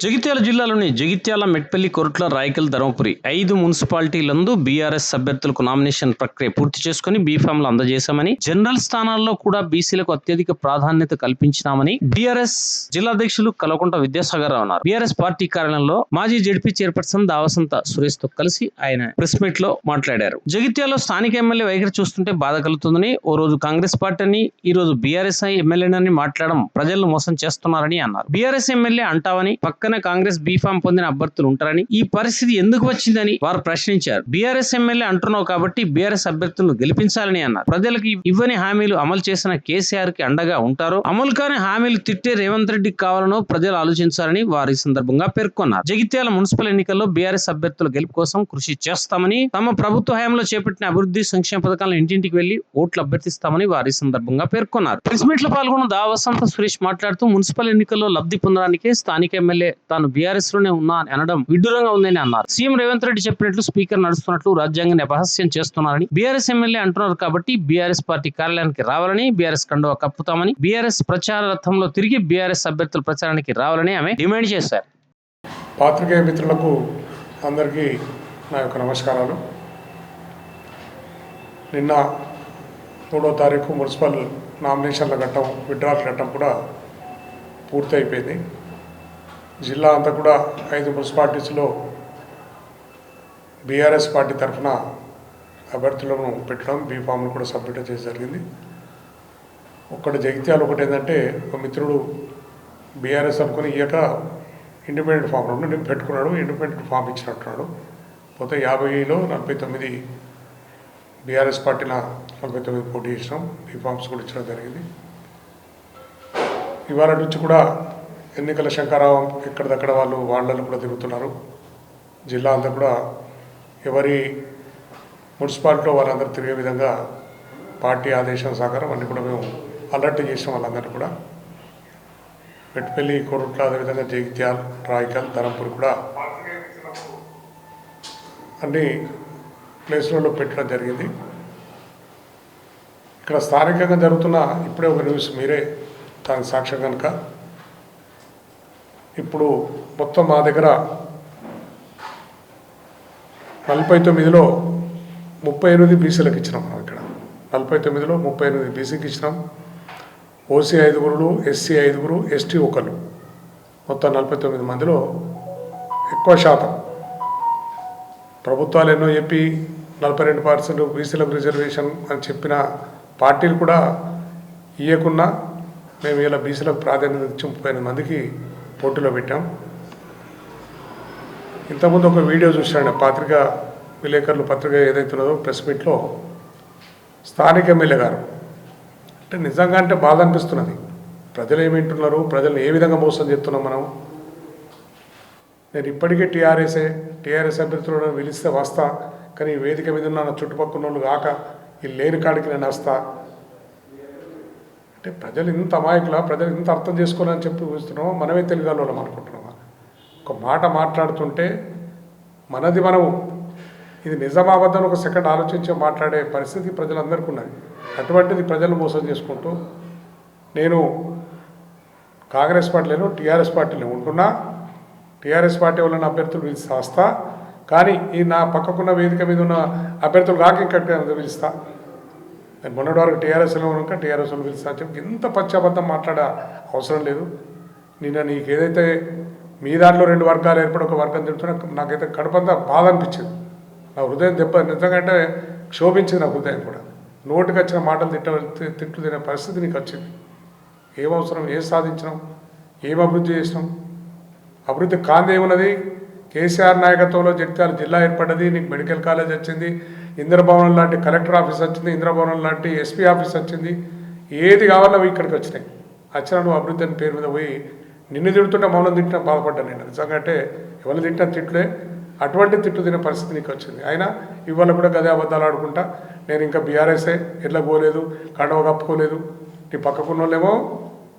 జగిత్యాల జిల్లాలోని జగిత్యాల, మెట్పల్లి, కొరుట్ల, రాయకల్, ధర్మపురి 5 మున్సిపాలిటీలందు బీఆర్ఎస్ అభ్యర్థులకు నామినేషన్ ప్రక్రియ పూర్తి చేసుకుని బీఫామ్లు అందజేశామని, జనరల్ స్థానాల్లో కూడా బీసీలకు అత్యధిక ప్రాధాన్యత కల్పించినామని బీఆర్ఎస్ జిల్లా అధ్యక్షులు కల్వకుంట్ల విద్యాసాగర్ రావు అన్నారు. బీఆర్ఎస్ పార్టీ కార్యాలయంలో మాజీ జెడ్పీ చైర్పర్సన్ దావసంత సురేష్ తో కలిసి ఆయన ప్రెస్ మీట్ లో మాట్లాడారు. జగిత్యాలలో స్థానిక ఎమ్మెల్యే వైఖరి చూస్తుంటే బాధ కలుగుతుందని, ఓ రోజు కాంగ్రెస్ పార్టీని, ఈ రోజు బీఆర్ఎస్ ఎమ్మెల్యేనని మాట్లాడడం ప్రజలను మోసం చేస్తున్నారని అన్నారు. బీఆర్ఎస్ ఎమ్మెల్యే అంటావని పక్కన కాంగ్రెస్ బీఫామ్ పొందిన అభ్యర్థులు ఉంటారని, ఈ పరిస్థితి ఎందుకు వచ్చిందని వారు ప్రశ్నించారు. బీఆర్ఎస్ ఎమ్మెల్యే అంటున్నావు కాబట్టి బీఆర్ఎస్ అభ్యర్థులను గెలిపించాలని అన్నారు. ప్రజలకు ఇవ్వని హామీలు అమలు చేసిన కేసీఆర్ కి అండగా ఉంటారు, అమలు కాని హామీలు తిట్టే రేవంత్ రెడ్డికి కావాలనో ప్రజలు ఆలోచించాలని వారు ఈ సందర్భంగా పేర్కొన్నారు. జగిత్యాల మున్సిపల్ ఎన్నికల్లో బీఆర్ఎస్ అభ్యర్థుల గెలుపు కోసం కృషి చేస్తామని, తమ ప్రభుత్వ హయాంలో చేపట్టిన అభివృద్ధి సంక్షేమ పథకాలను ఇంటింటికి వెళ్లి ఓట్లు అభ్యర్థిస్తామని వారు ఈ సందర్భంగా పేర్కొన్నారు. ప్రెస్ మీట్ లో పాల్గొన్న దావసంత సురేష్ మాట్లాడుతూ, మున్సిపల్ ఎన్నికల్లో లబ్ధి పొందడానికి స్థానిక ఎమ్మెల్యే తాను బీఆర్ఎస్ లోనే ఉన్నా అని అనడం విడ్డూరంగా ఉందని అన్నారు. సీఎం రేవంత్ రెడ్డి చెప్పినట్లు స్పీకర్ నడుస్తున్నట్లు రాజ్యాంగాన్ని అపహాస్యం చేస్తున్నారని, బీఆర్ఎస్ ఎమ్మెల్యే అంటున్నారు కాబట్టి బీఆర్ఎస్ పార్టీ కార్యాలయానికి రావాలని, బీఆర్ఎస్ కండువా కప్పుతామని, బీఆర్ఎస్ ప్రచార రథంలో తిరిగి బీఆర్ఎస్ అభ్యర్థుల ప్రచారానికి రావాలని ఆమె డిమాండ్ చేశారు. పాత్రికేయ మిత్రులకు అందరికీ నా యొక్క నమస్కారాలు. నిన్న 3వ తారీఖు మున్సిపల్ నామినేషన్ల ఘట్టం, విత్డ్రాల్ ఘట్టం కూడా పూర్తి అయిపోయింది. జిల్లా అంతా కూడా 5 మున్సిపాలిటీస్లో బీఆర్ఎస్ పార్టీ తరఫున అభ్యర్థులను పెట్టడం, బీఫామ్లు కూడా సబ్మిట్ చేసి జరిగింది. ఒక్కటి జగిత్యాలు ఒకటి ఏంటంటే, ఒక మిత్రుడు బీఆర్ఎస్ అనుకుని ఇయ్యక ఇండిపెండెంట్ ఫామ్ నేను పెట్టుకున్నాడు, ఇండిపెండెంట్ ఫామ్ ఇచ్చినట్టున్నాడు. పోతే 50లో 49 బీఆర్ఎస్ పార్టీన 49 పోటీ చేసినాం, బీఫామ్స్ కూడా ఇచ్చడం జరిగింది. ఇవాళ నుంచి కూడా ఎన్నికల శంకారావం ఎక్కడిదక్కడ వాళ్ళను కూడా తిరుగుతున్నారు. జిల్లా అంతా కూడా ఎవరి మున్సిపాలిటీలో వాళ్ళందరూ తిరిగే విధంగా పార్టీ ఆదేశం సహకారం అన్నీ కూడా మేము అలర్ట్ చేసాం. వాళ్ళందరినీ కూడా మెట్పల్లి, కొరుట్ల, అదేవిధంగా జగిత్యాల, రాయకల్, ధర్మపురి కూడా అన్ని ప్లేస్లలో పెట్టడం జరిగింది. ఇక్కడ స్థానికంగా జరుగుతున్న ఇప్పుడే ఒక న్యూస్, మీరే దానికి సాక్ష్యం కనుక, ఇప్పుడు మొత్తం మా దగ్గర 49లో 38 బీసీలకు ఇచ్చినాం. మనం ఇక్కడ 49లో 38 బీసీకి ఇచ్చినాం. ఓసీ 5, ఎస్సీ 5, ఎస్టీ 1, మొత్తం 49 మందిలో ఎక్కువ శాతం ప్రభుత్వాలు ఎన్నో చెప్పి 42% బీసీలకు రిజర్వేషన్ అని చెప్పిన పార్టీలు కూడా ఇవ్వకున్నా మేము ఇలా బీసీలకు ప్రాధాన్యత ఇచ్చి 38 మందికి పోటీలో పెట్టాం. ఇంతకుముందు ఒక వీడియో చూశాను, పత్రికా విలేకరులు పత్రిక ఏదైతే ఉన్నదో ప్రెస్ మీట్లో స్థానిక ఎమ్మెల్యే గారు అంటే నిజంగా అంటే బాధ అనిపిస్తున్నది. ప్రజలు ఏమింటున్నారు, ప్రజలను ఏ విధంగా మోసం చేస్తున్నాం మనం. నేను ఇప్పటికే టీఆర్ఎస్ అభ్యర్థులను పిలిస్తే వస్తా, కానీ వేదిక మీద ఉన్న నా చుట్టుపక్కల వాళ్ళు కాక ఈ లేని కాడికి నేను వస్తా అంటే ప్రజలు ఇంత అమాయకులా, ప్రజలు ఇంత అర్థం చేసుకోవాలని చెప్పి చూస్తున్నామో, మనమే తెలుగులోనం అనుకుంటున్నామా. ఒక మాట మాట్లాడుతుంటే మనది మనము ఇది నిజామాబాద్ని ఒక సెకండ్ ఆలోచించి మాట్లాడే పరిస్థితి ప్రజలందరికీ ఉన్నది. అటువంటిది ప్రజలు మోసం చేసుకుంటూ నేను కాంగ్రెస్ పార్టీలో టీఆర్ఎస్ పార్టీలో ఉంటున్నా, టీఆర్ఎస్ పార్టీ వాళ్ళని అభ్యర్థులు పిలుస్తా, కానీ ఈ నా పక్కకున్న వేదిక మీద ఉన్న అభ్యర్థులు కాక ఇంకా పిలుస్తా. నేను మొన్నటి వరకు టీఆర్ఎస్లో ఉన్నాక టీఆర్ఎస్లో పిలుస్తా అని చెప్పి ఇంత పశ్చాబద్ధం మాట్లాడే అవసరం లేదు. నిన్న నీకు ఏదైతే మీ దాంట్లో 2 వర్గాలు ఏర్పడి ఒక వర్గం తింటున్నా, నాకైతే కడుపంతా బాధ అనిపించింది. నా హృదయం నిజంగా అంటే క్షోభించింది. నా హృదయం కూడా నోటికి వచ్చిన మాటలు తిట్లు తినే పరిస్థితి నీకు వచ్చింది. ఏం అవసరం, ఏం సాధించినాం, ఏం అభివృద్ధి చేసినాం? అభివృద్ధి కాంతి ఏమున్నది? కేసీఆర్ నాయకత్వంలో జగిత్యాల జిల్లా ఏర్పడ్డది, నీకు మెడికల్ కాలేజ్ వచ్చింది, ఇంద్రభవనం లాంటి కలెక్టర్ ఆఫీస్ వచ్చింది, ఇంద్రభవనం లాంటి ఎస్పీ ఆఫీస్ వచ్చింది. ఏది కావాలో ఇక్కడికి వచ్చినాయి. వచ్చినా నువ్వు అభివృద్ధి అని పేరు మీద పోయి నిన్ను తిడుతుంటే మౌనం తింటున్నా బాధపడ్డా. నేను నిజంగా అంటే ఎవరు తింటా తిట్లే, అటువంటి తిట్టు తినే పరిస్థితి నీకు వచ్చింది. అయినా ఇవాళ కూడా గదే అబద్ధాలు ఆడుకుంటా నేను ఇంకా బీఆర్ఎస్ఏ ఎట్లా పోలేదు, కండవ కప్పుకోలేదు. నీ పక్కకున్న వాళ్ళేమో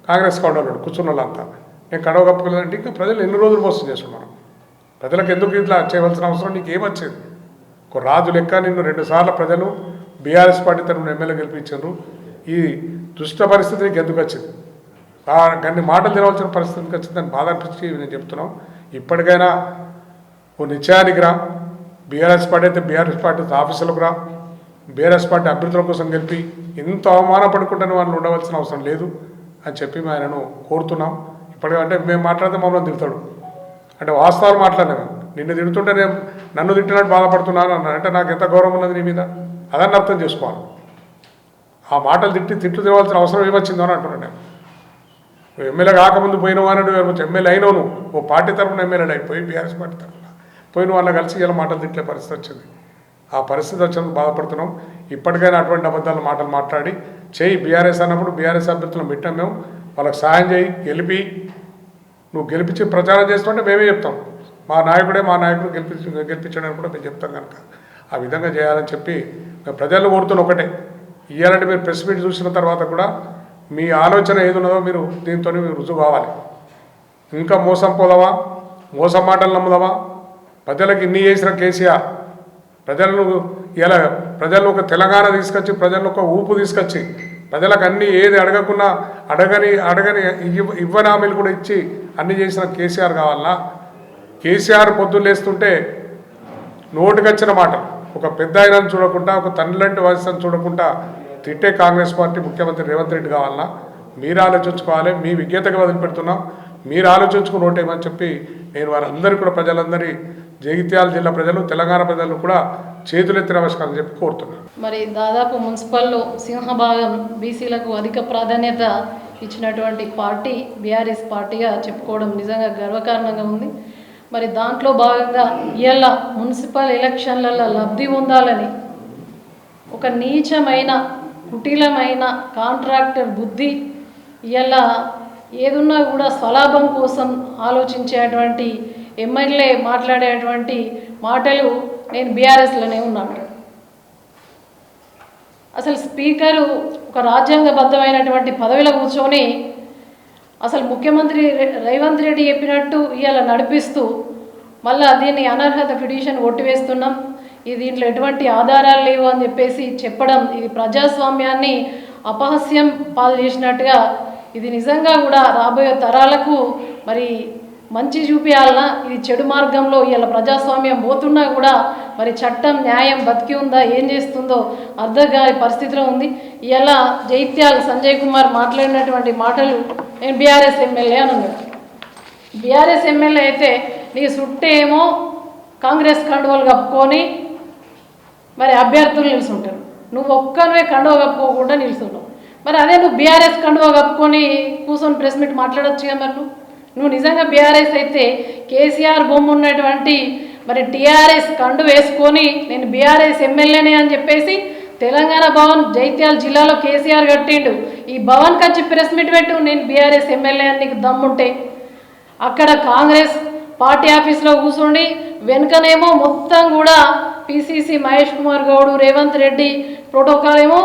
కాంగ్రెస్ కావడాలు కూర్చున్న వాళ్ళంతా నేను కండవ కప్పుకోలేదంటే ఇంకా ప్రజలు ఎన్ని రోజులు మోసం చేస్తున్నాను. ప్రజలకు ఎందుకు ఇట్లా చేయవలసిన అవసరం నీకు ఏమొచ్చేది? ఒక రాజు లెక్క నిన్ను 2 సార్లు ప్రజలు బీఆర్ఎస్ పార్టీ తరఫున ఎమ్మెల్యే గెలిపించారు. ఈ దుష్ట పరిస్థితి నీకు ఎందుకు వచ్చింది? కొన్ని మాటలు తినవలసిన పరిస్థితికి వచ్చిందని బాధ అనిపించి నేను చెప్తున్నాం. ఇప్పటికైనా ఓ నిశ్చయానికి రా. బీఆర్ఎస్ పార్టీ అయితే బీఆర్ఎస్ పార్టీ ఆఫీసులకు రా. బీఆర్ఎస్ పార్టీ అభ్యర్థుల కోసం గెలిపి ఇంత అవమానపడుకుంటున్న వాళ్ళు ఉండవలసిన అవసరం లేదు అని చెప్పి ఆయనను కోరుతున్నాం. ఇప్పటికంటే మేము మాట్లాడితే మమ్మల్ని తిడతాడు అంటే వాస్తవాలు మాట్లాడినా నిన్ను తిడుతుంటే నేను నన్ను తిట్టినట్టు బాధపడుతున్నాను అన్నాను అంటే నాకు ఎంత గౌరవం ఉన్నది నీ మీద అదని అర్థం చేసుకోవాలి. ఆ మాటలు తిట్లు తినవలసిన అవసరం ఏమొచ్చిందో అని అంటున్నాను నేను. ఎమ్మెల్యే కాకముందు పోయినవు అని ఎమ్మెల్యే అయినావు నువ్వు ఓ పార్టీ తరఫున ఎమ్మెల్యే అయిపోయి బీఆర్ఎస్ పార్టీ తరఫున పోయిన వాళ్ళ కలిసి ఇలా మాటలు తిట్లే పరిస్థితి వచ్చింది. ఆ పరిస్థితి వచ్చినందుకు బాధపడుతున్నాం. ఇప్పటికైనా అటువంటి అబద్ధాలు మాటలు మాట్లాడి చేయి బీఆర్ఎస్ అన్నప్పుడు బీఆర్ఎస్ అభ్యర్థులను పెట్టాం మేము వాళ్ళకి సాయం చేయి నువ్వు గెలిపించి ప్రచారం చేస్తుంటే మేమే చెప్తాం మా నాయకుడు గెలిపించడానికి కూడా మేము చెప్తాం కనుక ఆ విధంగా చేయాలని చెప్పి మేము ప్రజలు కోరుతున్న ఒకటే. ఇవ్వాలంటే మీరు ప్రెస్ మీట్ చూసిన తర్వాత కూడా మీ ఆలోచన ఏది ఉన్నదో మీరు దీంతో మీరు రుజువు కావాలి. ఇంకా మోసం పోదావా, మోసం మాటలు నమ్ముదావా? ప్రజలకు ఇన్ని చేసిన కేసీఆర్ ప్రజలను ఒక తెలంగాణ తీసుకొచ్చి ప్రజలను ఒక ఊపు తీసుకొచ్చి ప్రజలకు అన్నీ ఏది అడగకుండా అడగని ఇవ్వని హామీలు కూడా ఇచ్చి అన్నీ చేసిన కేసీఆర్ కావాలన్నా? కేసీఆర్ పొద్దున్న లేస్తుంటే నోటుకొచ్చిన మాట ఒక పెద్ద ఆయనను చూడకుండా ఒక తండ్రిలాంటి వయసును చూడకుండా తిట్టే కాంగ్రెస్ పార్టీ ముఖ్యమంత్రి రేవంత్ రెడ్డి కావాలన్నా? మీరు ఆలోచించుకోవాలి. మీ విజ్ఞతగా వదిలిపెడుతున్నాం. మీరు ఆలోచించుకుని ఓటేమని చెప్పి నేను వారందరికీ కూడా ప్రజలందరి జగిత్యాల జిల్లా ప్రజలు తెలంగాణ ప్రజలు కూడా చేతులెత్తి నమస్కారం చెప్పి కోరుతున్నాను. మరి దాదాపు మున్సిపల్లో సింహభాగం బీసీలకు అధిక ప్రాధాన్యత ఇచ్చినటువంటి పార్టీ బీఆర్ఎస్ పార్టీగా చెప్పుకోవడం నిజంగా గర్వకారణంగా ఉంది. మరి దాంట్లో భాగంగా ఇవాళ మున్సిపల్ ఎలక్షన్లలో లబ్ధి పొందాలని ఒక నీచమైన కుటిలమైన కాంట్రాక్టర్ బుద్ధి ఇవాళ ఏదున్నా కూడా స్వలాభం కోసం ఆలోచించేటువంటి ఎమ్మెల్యే మాట్లాడేటువంటి మాటలు నేను బీఆర్ఎస్లోనే ఉన్నాను. అసలు స్పీకరు ఒక రాజ్యాంగబద్ధమైనటువంటి పదవిలో కూర్చొని అసలు ముఖ్యమంత్రి రేవంత్ రెడ్డి చెప్పినట్టు ఇవాళ నడిపిస్తూ మళ్ళీ దీన్ని అనర్హత పిటిషన్ కొట్టివేస్తున్నాం, ఇది దీంట్లో ఎటువంటి ఆధారాలు లేవు అని చెప్పేసి చెప్పడం ఇది ప్రజాస్వామ్యాన్ని అపహాస్యం పాలు చేసినట్టుగా ఇది నిజంగా కూడా రాబోయే తరాలకు మరి మంచి చూపించాలన్నా ఇది చెడు మార్గంలో ఇవాళ ప్రజాస్వామ్యం పోతున్నా కూడా మరి చట్టం న్యాయం బతికి ఉందా ఏం చేస్తుందో అర్థం కాని పరిస్థితిలో ఉంది. ఇవాళ జైత్యాల సంజయ్ కుమార్ మాట్లాడినటువంటి మాటలు నేను బీఆర్ఎస్ ఎమ్మెల్యే అని ఉన్నాడు. బీఆర్ఎస్ ఎమ్మెల్యే అయితే నీ చుట్టేమో కాంగ్రెస్ కండువలు కప్పుకొని మరి అభ్యర్థులు నిలుచుంటారు, నువ్వు ఒక్కనివే కండువ కప్పుకోకుండా నిలుచున్నావు. మరి అదే నువ్వు బీఆర్ఎస్ కండువ కప్పుకొని కూర్చొని ప్రెస్ మీట్ మాట్లాడొచ్చుగా. మరి నువ్వు నిజంగా బీఆర్ఎస్ అయితే కేసీఆర్ బొమ్మ ఉన్నటువంటి మరి టీఆర్ఎస్ కండు వేసుకొని నేను బీఆర్ఎస్ ఎమ్మెల్యేనే అని చెప్పేసి తెలంగాణ భవన్ జైత్యాల జిల్లాలో కేసీఆర్ కట్టిండు. ఈ భవన్ కచ్చి ప్రెస్ మీట్ పెట్టు నేను బీఆర్ఎస్ ఎమ్మెల్యే అని నీకు దమ్ముంటే అక్కడ కాంగ్రెస్ పార్టీ ఆఫీస్లో కూర్చుండి వెనుకనేమో మొత్తం కూడా పిసిసి మహేష్ కుమార్ గౌడ్ రేవంత్ రెడ్డి ప్రోటోకాల్ ఏమో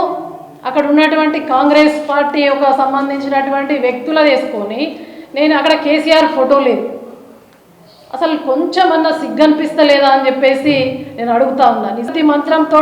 అక్కడ ఉన్నటువంటి కాంగ్రెస్ పార్టీ ఒక సంబంధించినటువంటి వ్యక్తులు వేసుకొని నేను అక్కడ కేసీఆర్ ఫోటో లేదు. అసలు కొంచెమన్నా సిగ్గనిపిస్తలేదా అని చెప్పేసి నేను అడుగుతా ఉన్నా. నిజతి మంత్రంతో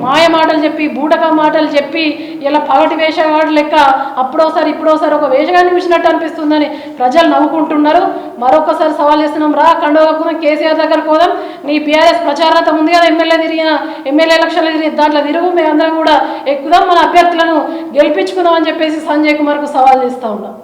మాయ మాటలు చెప్పి బూటక మాటలు చెప్పి ఇలా పగటి వేషగాడు లెక్క అప్పుడోసారి ఇప్పుడోసారి ఒక వేషగాన్ని చూసినట్టు అనిపిస్తుందని ప్రజలు నవ్వుకుంటున్నారు. మరొకసారి సవాల్ చేస్తున్నాం, రా కండువకున్నాం కేసీఆర్ దగ్గరకు పోదాం, నీ బీఆర్ఎస్ ప్రచారత ఉంది కదా ఎమ్మెల్యే ఎలక్షన్లు తిరిగి దాంట్లో తిరుగు, మేమందరం కూడా ఎక్కుదాం, మన అభ్యర్థులను గెలిపించుకుందాం అని చెప్పేసి సంజయ్ కుమార్కు సవాల్ చేస్తూ ఉన్నాం.